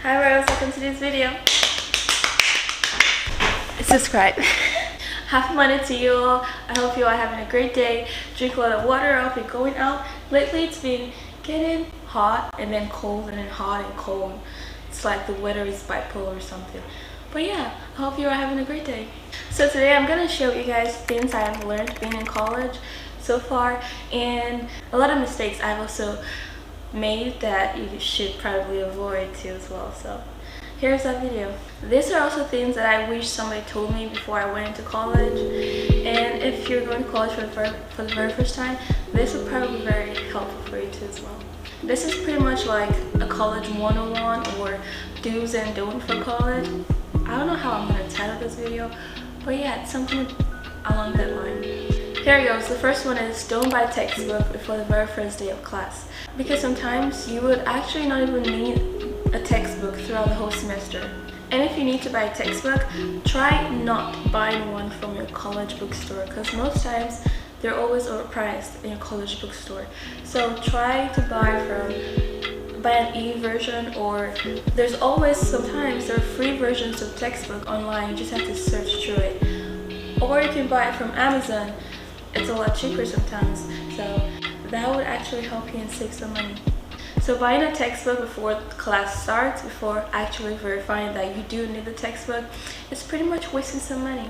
Hi Rose, welcome to this video. Subscribe. Happy Monday to you all. I hope you are having a great day. Drink a lot of water if you're going out. Lately it's been getting hot and then cold and then hot and cold. It's like the weather is bipolar or something. But yeah, I hope you are having a great day. So today I'm going to show you guys things I have learned being in college so far, and a lot of mistakes I've also made that you should probably avoid too as well. So here's that video. These are also things that I wish somebody told me before I went into college, and if you're going to college for the very first time, this would probably be very helpful for you too as well. This is pretty much like a college 101 or do's and don'ts for college. I don't know how I'm going to title this video, but yeah, it's something along that line. Here it goes. The first one is don't buy textbook before the very first day of class, because sometimes you would actually not even need a textbook throughout the whole semester. And if you need to buy a textbook, try not buying one from your college bookstore, because most times they're always overpriced in your college bookstore. So try to buy an e-version, or there's always sometimes there are free versions of textbook online. You just have to search through it, or you can buy it from Amazon. It's a lot cheaper sometimes, so that would actually help you and save some money. So buying a textbook before class starts, before actually verifying that you do need the textbook, is pretty much wasting some money.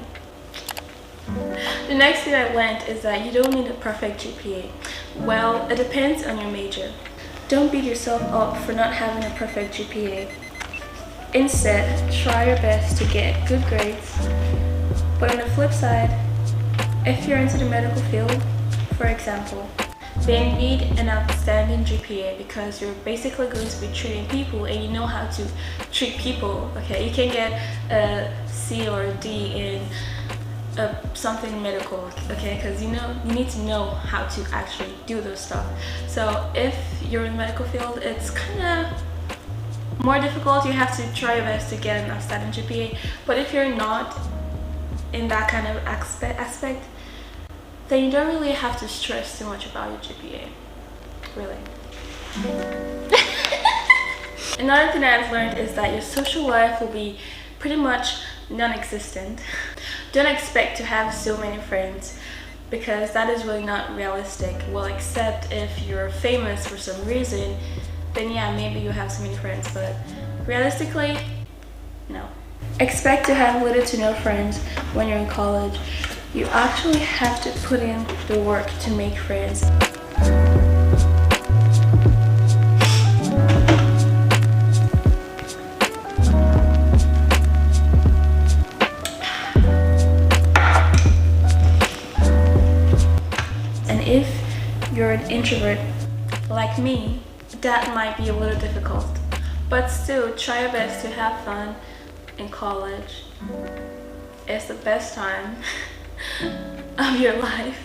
The next thing I learned is that you don't need a perfect GPA. Well, it depends on your major. Don't beat yourself up for not having a perfect GPA. Instead, try your best to get good grades. But on the flip side, if you're into the medical field, for example, then you need an outstanding GPA, because you're basically going to be treating people and you know how to treat people. Okay, you can get a C or a D in something medical, okay, because you need to know how to actually do those stuff. So if you're in the medical field, it's kind of more difficult. You have to try your best to get an outstanding GPA. But if you're not in that kind of aspect, then you don't really have to stress too much about your GPA, really. Another thing I've learned is that your social life will be pretty much non-existent. Don't expect to have so many friends, because that is really not realistic. Well, except if you're famous for some reason, then yeah, maybe you have so many friends, but realistically, no. Expect to have little to no friends when you're in college. You actually have to put in the work to make friends. And if you're an introvert like me, that might be a little difficult. But still, try your best to have fun in college. It's the best time of your life.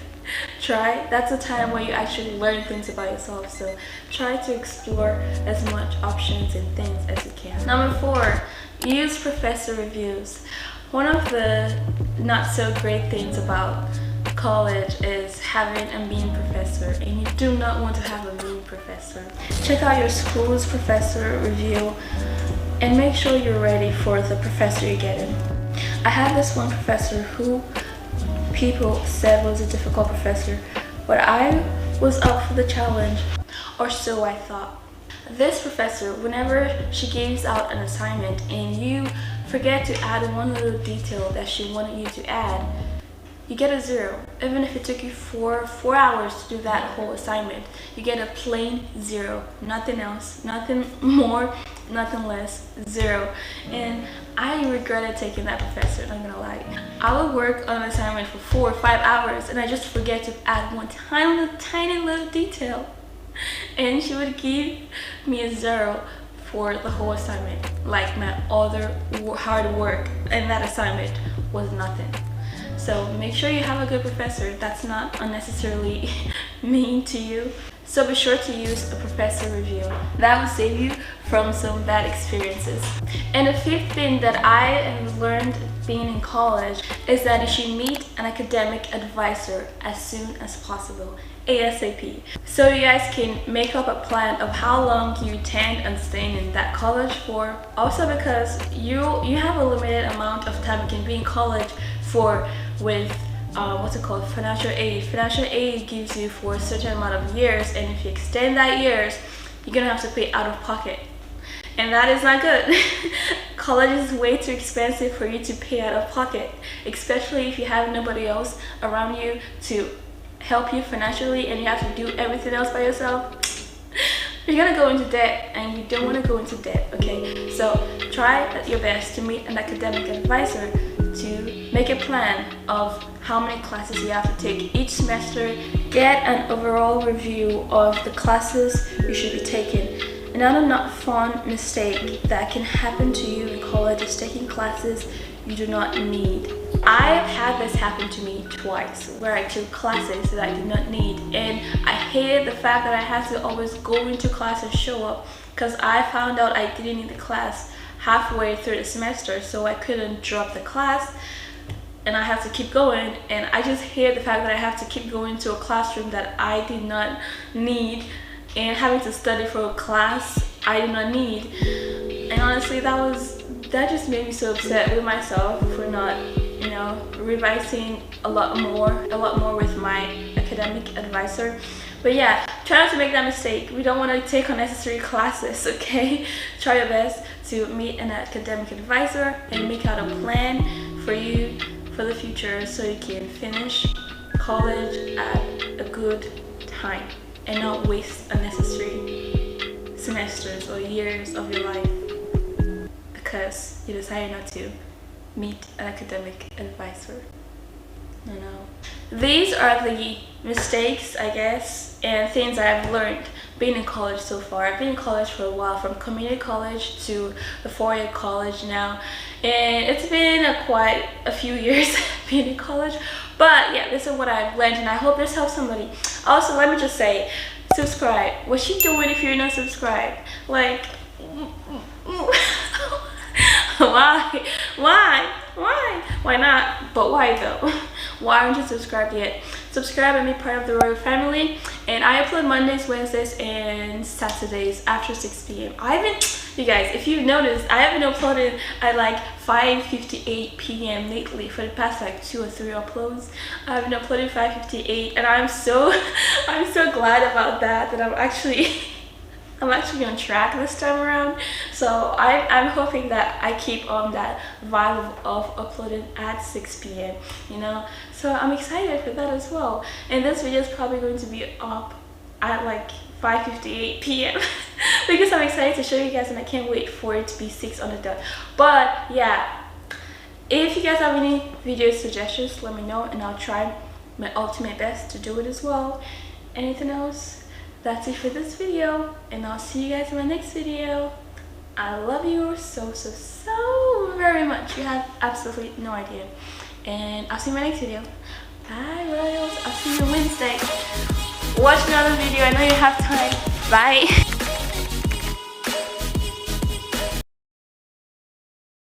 That's a time where you actually learn things about yourself, so try to explore as much options and things as you can. Number 4, use professor reviews. One of the not so great things about college is having a mean professor, and you do not want to have a mean professor. Check out your school's professor review and make sure you're ready for the professor you're getting. I had this one professor who people said was a difficult professor, but I was up for the challenge, or so I thought. This professor, whenever she gives out an assignment and you forget to add one little detail that she wanted you to add, you get a 0. Even if it took you 4 hours to do that whole assignment, you get a plain 0. Nothing else, nothing more, nothing less, 0. And I regretted taking that professor, I'm not gonna lie. I would work on an assignment for 4 or 5 hours and I just forget to add one tiny little detail, and she would give me a 0 for the whole assignment. Like my other hard work in that assignment was nothing. So make sure you have a good professor that's not unnecessarily mean to you. So be sure to use a professor review. That will save you from some bad experiences. And the fifth thing that I have learned being in college is that you should meet an academic advisor as soon as possible, ASAP, so you guys can make up a plan of how long you intend on staying in that college for. Also because you have a limited amount of time you can be in college for with what's it called, financial aid. Financial aid gives you for a certain amount of years, and if you extend that years, you're gonna have to pay out of pocket, and that is not good. College is way too expensive for you to pay out of pocket, especially if you have nobody else around you to help you financially and you have to do everything else by yourself. You're gonna go into debt, and you don't want to go into debt, okay? So try your best to meet an academic advisor to make a plan of how many classes you have to take each semester. Get an overall review of the classes you should be taking. Another not fun mistake that can happen to you in college is taking classes you do not need. I've had this happen to me twice, where I took classes that I did not need, and I hated the fact that I had to always go into class and show up, because I found out I didn't need the class halfway through the semester, so I couldn't drop the class and I have to keep going. And I just hate the fact that I have to keep going to a classroom that I did not need and having to study for a class I did not need. And honestly, that just made me so upset with myself for not, you know, revising a lot more with my academic advisor. But yeah, try not to make that mistake. We don't want to take unnecessary classes, okay? Try your best to meet an academic advisor and make out a plan for you for the future, so you can finish college at a good time and not waste unnecessary semesters or years of your life because you decided not to meet an academic advisor. These are the mistakes, I guess, and things I've learned being in college so far. I've been in college for a while, from community college to the 4-year college now, and it's been quite a few years being in college. But yeah, this is what I've learned, and I hope this helps somebody. Also, let me just say, subscribe. What you doing if you're not subscribed? Like, why not? But why though? Why aren't you subscribed yet? Subscribe and be part of the royal family. And I upload Mondays, Wednesdays, and Saturdays after 6 p.m. You guys, if you've noticed, I haven't uploaded at like 5:58 p.m. lately for the past like 2 or 3 uploads. I haven't uploaded 5:58, and I'm so glad about that I'm actually on track this time around. So I'm hoping that I keep on that vibe of uploading at 6 p.m. you know, so I'm excited for that as well. And this video is probably going to be up at like 5:58 p.m. because I'm excited to show you guys, and I can't wait for it to be 6 on the dot. But yeah, if you guys have any video suggestions, let me know, and I'll try my ultimate best to do it as well. Anything else? That's it for this video, and I'll see you guys in my next video. I love you so very much. You have absolutely no idea. And I'll see you in my next video. Bye, royals. I'll see you Wednesday. Watch another video. I know you have time. Bye.